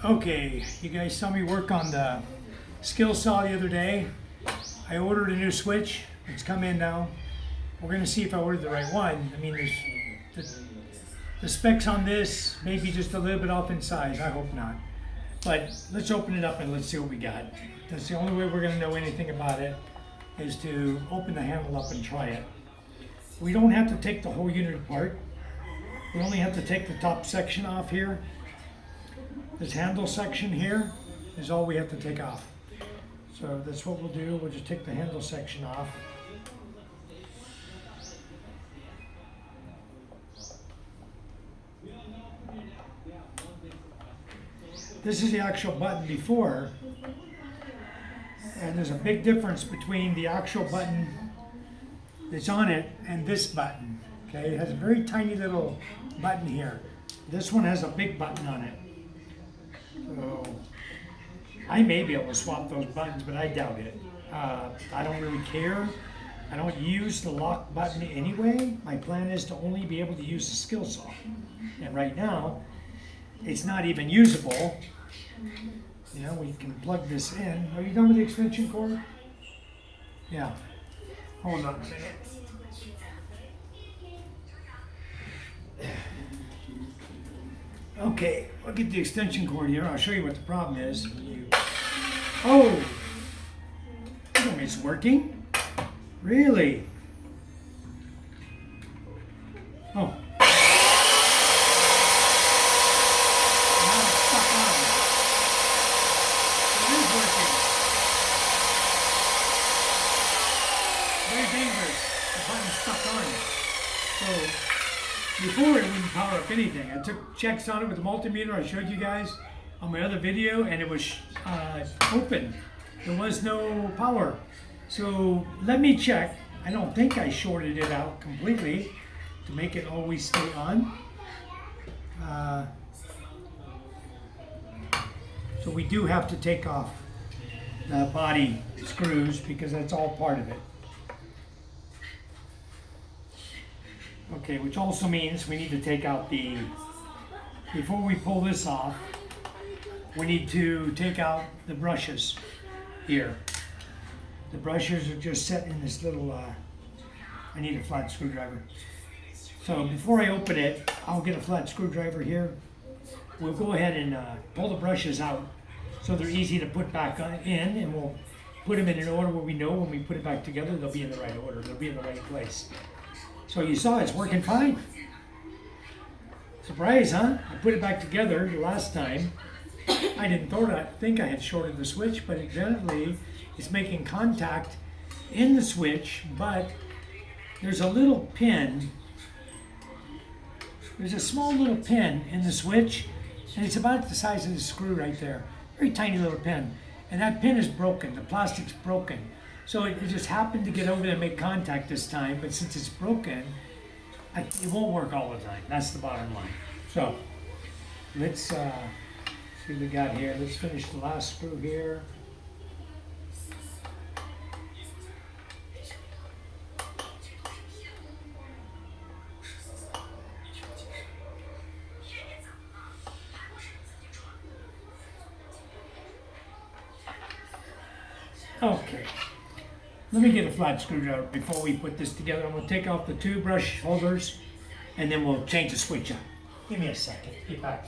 Okay, you guys saw me work on the skill saw the other day. I ordered a new switch. It's come in now. We're gonna see if I ordered the right one. I mean, the specs on this may be just a little bit off in size. I hope not. But let's open it up and let's see what we got. That's the only way we're gonna know anything about it, is to open the handle up and try it. We don't have to take the whole unit apart. We only have to take the top section off here. This handle section here is all we have to take off. So that's what we'll do. We'll just take the handle section off. This is the actual button before, and there's a big difference between the actual button that's on it and this button. Okay, it has a very tiny little button here. This one has a big button on it. So I may be able to swap those buttons, but I doubt it. I don't really care. I don't use the lock button anyway. My plan is to only be able to use the skill saw. And right now, it's not even usable. You know, we can plug this in. Are you done with the extension cord? Yeah. Hold on a minute. Okay, I'll get the extension cord here. I'll show you what the problem is. Oh! It's working? Really? Oh. Now it's stuck on. It is working. Very dangerous. The button's stuck on. So, before it wouldn't power up anything. I took checks on it with the multimeter I showed you guys on my other video, and it was open. There was no power. So let me check. I don't think I shorted it out completely to make it always stay on. So we do have to take off the body screws because that's all part of it. Okay, which also means we need to take out before we pull this off, we need to take out the brushes here. The brushes are just set in this little, I need a flat screwdriver. So before I open it, I'll get a flat screwdriver here. We'll go ahead and pull the brushes out so they're easy to put back in, and we'll put them in an order where we know when we put it back together, they'll be in the right order, they'll be in the right place. So you saw it's working fine. Surprise, huh? I put it back together the last time. I didn't think I had shorted the switch, but evidently it's making contact in the switch, but there's a little pin. There's a small little pin in the switch, and it's about the size of the screw right there. Very tiny little pin. And that pin is broken. The plastic's broken. So it just happened to get over there and make contact this time, but since it's broken, it won't work all the time. That's the bottom line. So let's see what we got here. Let's finish the last screw here. Okay. Let me get a flat screwdriver before we put this together. I'm going to take off the two brush holders and then we'll change the switch up. Give me a second. Get back.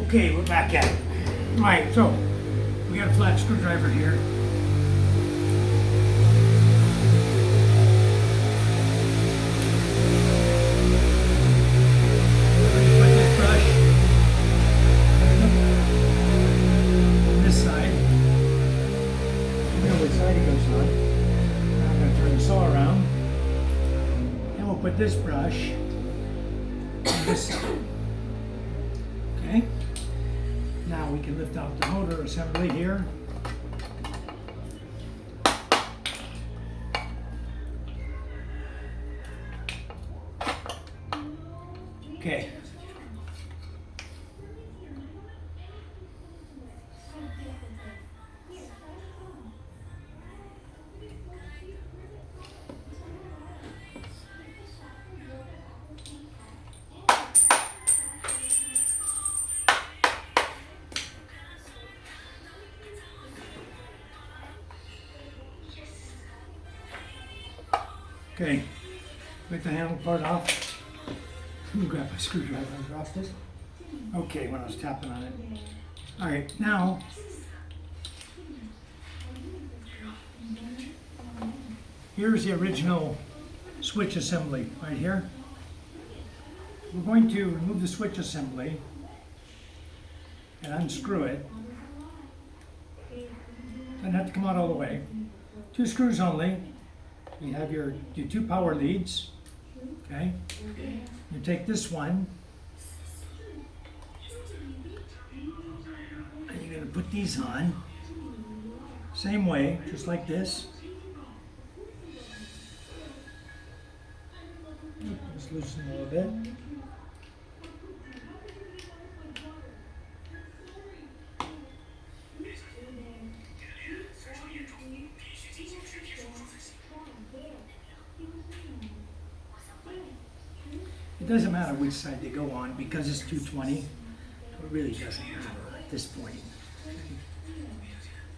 Okay, we're back at it. All right, so we got a flat screwdriver here. put this brush on this side. Okay? Now we can lift out the motor assembly here. Okay. Okay, get the handle part off. Let me grab my screwdriver and drop this. Okay, when I was tapping on it. All right, now here's the original switch assembly right here. We're going to remove the switch assembly and unscrew it. Doesn't have to come out all the way. 2 screws only. You have your 2 power leads, okay? You take this one, and you're gonna put these on, same way, just like this. Just loosen a little bit. It doesn't matter which side they go on because it's 220. It really doesn't matter at this point.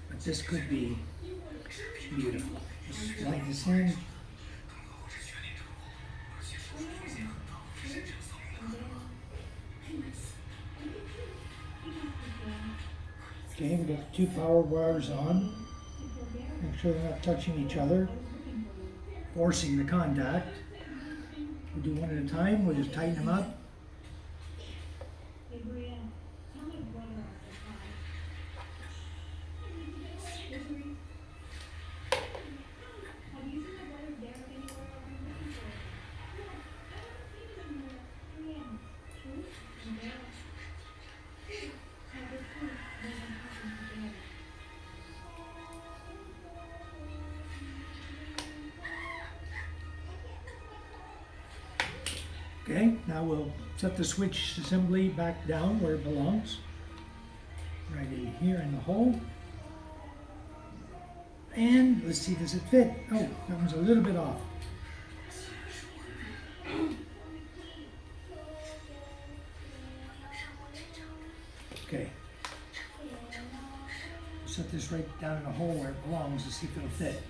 But this could be beautiful. Just slide this in. Okay, we got 2 power wires on. Make sure they're not touching each other, forcing the contact. We'll do one at a time. We'll just tighten them up. Okay, now we'll set the switch assembly back down where it belongs. Right in here in the hole. And let's see, does it fit? Oh, that one's a little bit off. Okay. Set this right down in the hole where it belongs to see if it'll fit.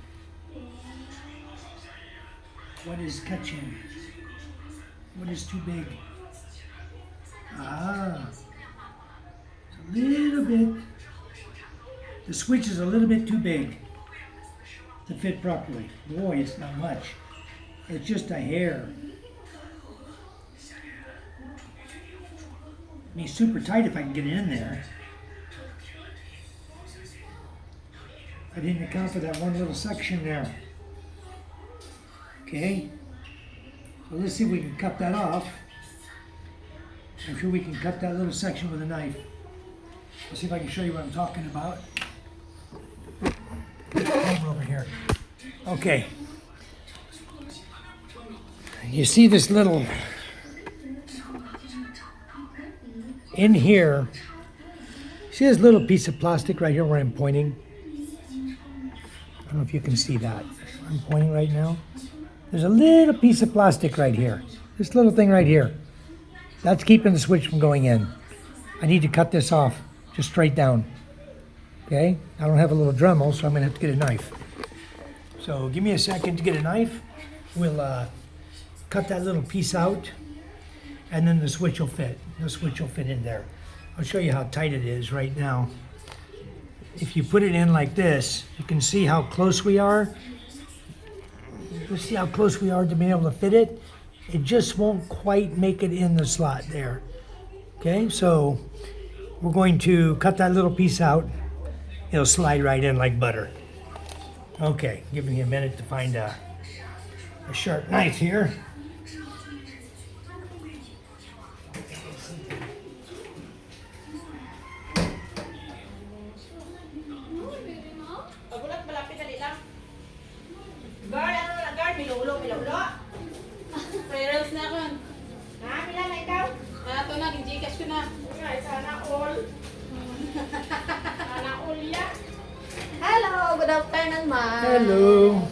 What is catching? What is too big? Ah, it's a little bit. The switch is a little bit too big to fit properly. Boy, it's not much. It's just a hair. Be super tight if I can get it in there. I didn't account for that one little section there. Okay. So let's see if we can cut that off. I'm sure we can cut that little section with a knife. Let's see if I can show you what I'm talking about. Over here. Okay. You see this little, in here, see this little piece of plastic right here where I'm pointing? I don't know if you can see that. I'm pointing right now. There's a little piece of plastic right here. This little thing right here. That's keeping the switch from going in. I need to cut this off, just straight down. Okay? I don't have a little Dremel, so I'm gonna have to get a knife. So give me a second to get a knife. We'll cut that little piece out, and then the switch will fit. The switch will fit in there. I'll show you how tight it is right now. If you put it in like this, you can see how close we are. Let's see how close we are to being able to fit it. It just won't quite make it in the slot there. Okay, so we're going to cut that little piece out. It'll slide right in like butter. Okay, give me a minute to find a sharp knife here. pilulo. Pre-rolls na ako. Ha, pila na ikaw? Ito na, gcash ko na. Ay, sana all. Sana all ya. Hello, good afternoon, ma'am. Hello.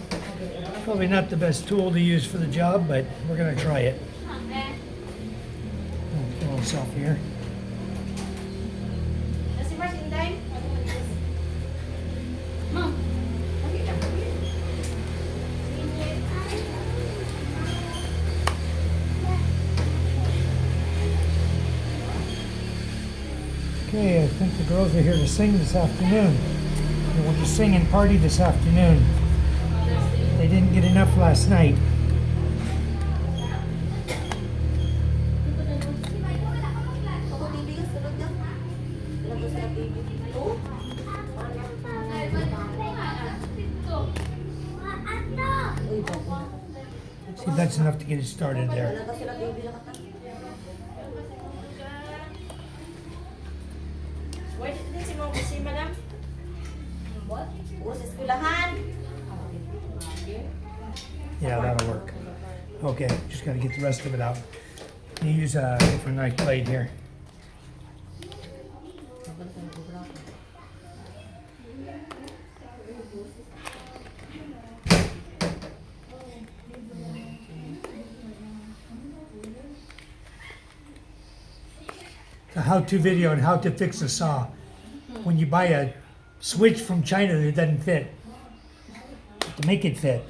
Probably not the best tool to use for the job, but we're gonna try it. Throw himself here. Nasi Mars, Inday? Ma'am, Okay lang. Okay, I think the girls are here to sing this afternoon. They want to sing and party this afternoon. They didn't get enough last night. Ako TV yung sunod niya. Labas na TV. Oh? Uy, bago na. See, that's enough to get it started there. Labas sila TV lang ata. Pwede din si madam? Puro sa eskwelahan. Yeah, that'll work. Okay, just gotta get the rest of it out. You use a different knife blade here. A how-to video on how to fix a saw. When you buy a switch from China that doesn't fit, to make it fit.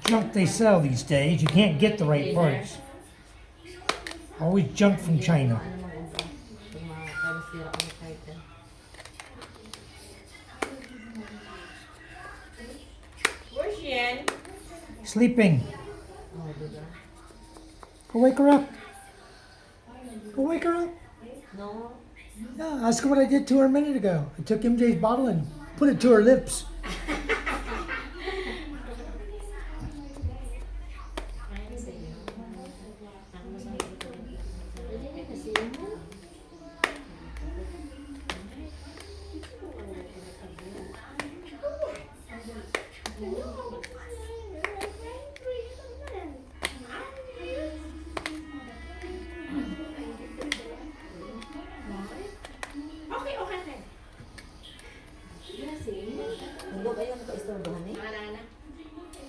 Junk they sell these days, you can't get the right parts. Always junk from China. Where's Yen? Sleeping. Go wake her up. Go wake her up. No. Yeah, ask her what I did to her a minute ago. I took MJ's bottle and put it to her lips. Okay. Hindi kayo naka-istorbohan eh. Nana.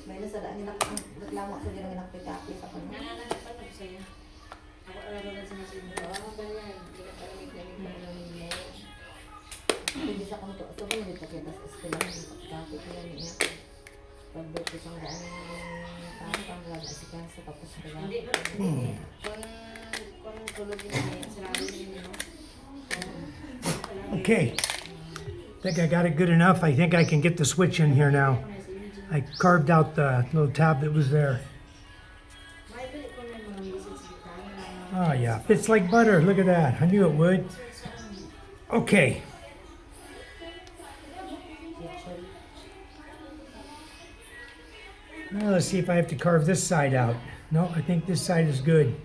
May nasa daan nila reklamo sa ginang nakapit-kapit sa kanya. Nana, paano ko sa'yo? Ako lang sa masinyo. Oo, ganyan. Hindi ka palamig-lamig. Hindi siya kung ito. Kung hindi pa kita sa eskwelahan, nakapit-kapit nila niya. Pag-break ko siyang daan tapang wala si Kansa tapos regalo. Hindi ba? Kung tulog yun niya, sarado yun yun. Okay. I think I got it good enough. I think I can get the switch in here now. I carved out the little tab that was there. Oh yeah, fits like butter. Look at that. I knew it would. Okay. Now let's see if I have to carve this side out. No, I think this side is good.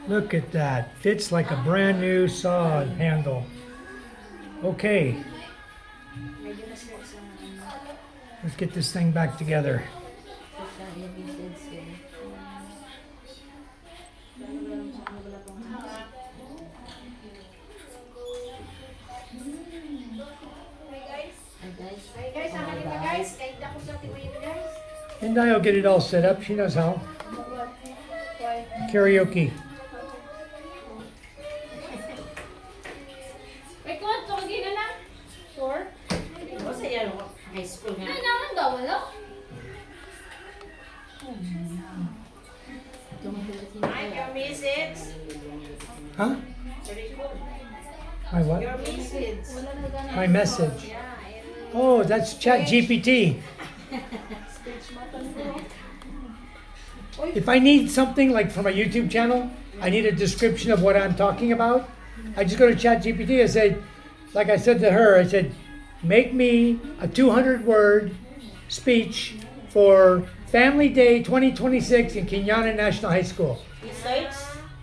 Look at that. Fits like a brand new saw handle. Okay. Let's get this thing back together. Guys, sama nito guys. Kahit ako sa tiwayin guys. And I'll get it all set up. She knows how. Karaoke. Wait, kung ito, kagina na. Sure? Ano sa yan? High school nga. Ano naman daw, wala? Hi, your message. Huh? Very good. My what? Your message. My message. Yeah, and Oh, that's Chat GPT. If I need something like for my YouTube channel, I need a description of what I'm talking about. I just go to Chat GPT. I said, like I said to her, I said, make me a 200-word speech for Family Day 2026 in Kenyana National High School. research.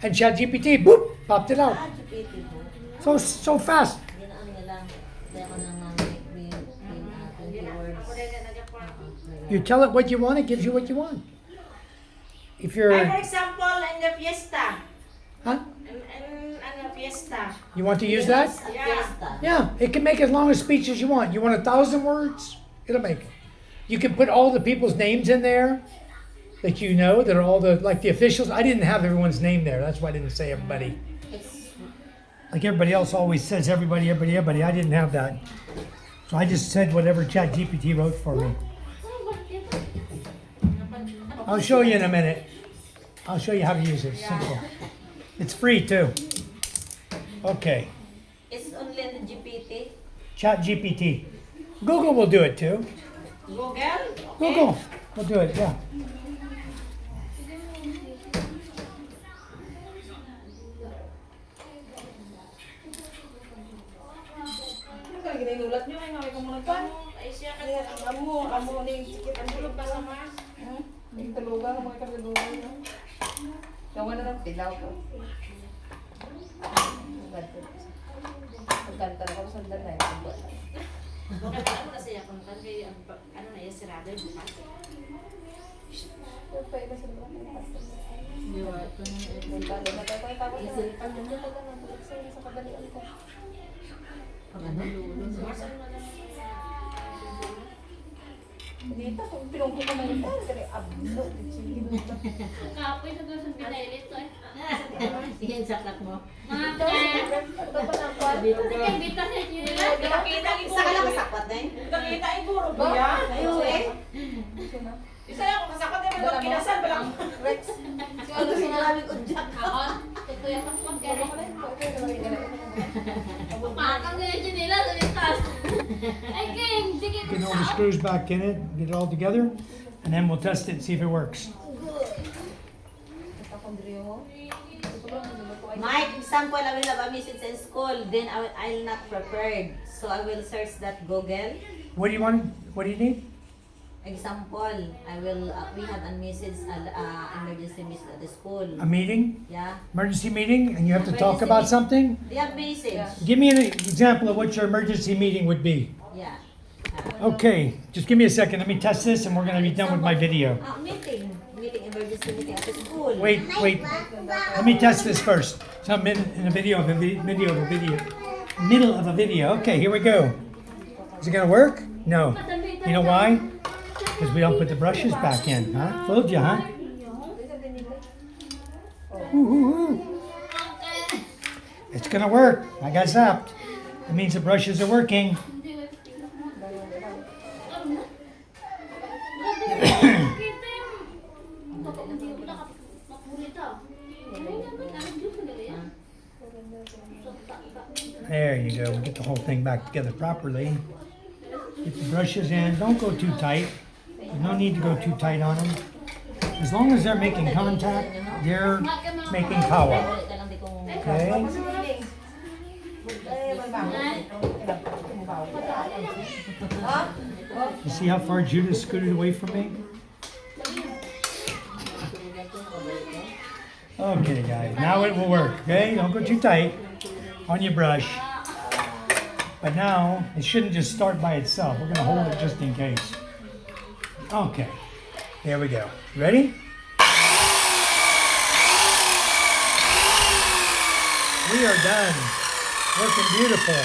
And Chat GPT, boop, popped it out. Ah, Jupiter. So fast. Ginaan niya lang. Kaya ko nang 20 words. Ako din na nagapa. You tell it what you want, it gives you what you want. If you're, Like, for example, in the fiesta. huh? In ano, fiesta. You want to use that? Yeah. Yeah, it can make as long a speech as you want. You want 1,000 words? It'll make it. You can put all the people's names in there that you know, that are all the, like the officials. I didn't have everyone's name there. That's why I didn't say everybody. It's Like everybody else always says everybody. I didn't have that. So I just said whatever ChatGPT wrote for me. I'll show you in a minute. I'll show you how to use it. Simple. It's free too. Okay. it's only in the GPT. ChatGPT. Google will do it too. Google? Okay. Google will do it, yeah. Ano ka gininulat niyo? Ay, ngaway ka muna pa. Ay, siya ka. Amo ning sikit ang Tulog pa sa mas. Yung tulugan, mga katulugan. No? Gawa na ng pilaw ko. Pagkanta na ako sa danay. Okay, alam mo na siya kung kaya ano na yung sirado yung bukas. Di ba? Pagkanta na tayo tapos na. Pag nandiyan ka na, balik sa kabalian ko. Dito, kung pinungko ko man ito, kaya ablo. Kapoy sa doon sa pinailit to eh. Yan saklat mo. Mga kaya. Ito pa ng kwan. Kaya bita sa nila. Nakakita yung Isa ka lang kasakwat na eh. Nakita yung puro ba yan? Ayun eh. Isa lang ako kasakot yung mga kinasal. Balang Rex. Ano sa maraming udyak. Kaon. Tutuya sa kung kaya. Pakang ganyan nila sa lintas. Ay, King. Sige Get all the screws back in it, get it all together, and then we'll test it and see if it works. Mike, example, I will have a message in school, then I'll not prepared. So I will search that Google. What do you want? What do you need? Example, we had a message, emergency message at the school. A meeting? Yeah. Emergency meeting? And you have to talk about something? They have message. Give me an example of what your emergency meeting would be. Yeah. Okay, just give me a second. Let me test this and we're going to be done with my video. Meeting, emergency meeting at the school. Wait. Let me test this first. So I'm in a video of a middle of a video. Okay, here we go. Is it going to work? No. You know why? Because we don't put the brushes back in, huh? Fooled you, huh? Ooh. It's gonna work. I got zapped. That means the brushes are working. There you go. We'll get the whole thing back together properly. Get the brushes in. Don't go too tight. There's no need to go too tight on them. As long as they're making contact, they're making power. Okay? You see how far Judah scooted away from me? Okay, guys. Now it will work. Okay? Don't go too tight on your brush. But now, it shouldn't just start by itself. We're going to hold it just in case. Okay. There we go. Ready? We are done. Working beautiful.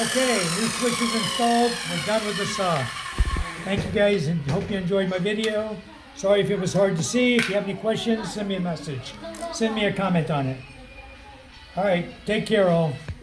Okay, new switch is installed. We're done with the saw. Thank you guys and hope you enjoyed my video. Sorry if it was hard to see. If you have any questions, send me a message. Send me a comment on it. All right, take care all.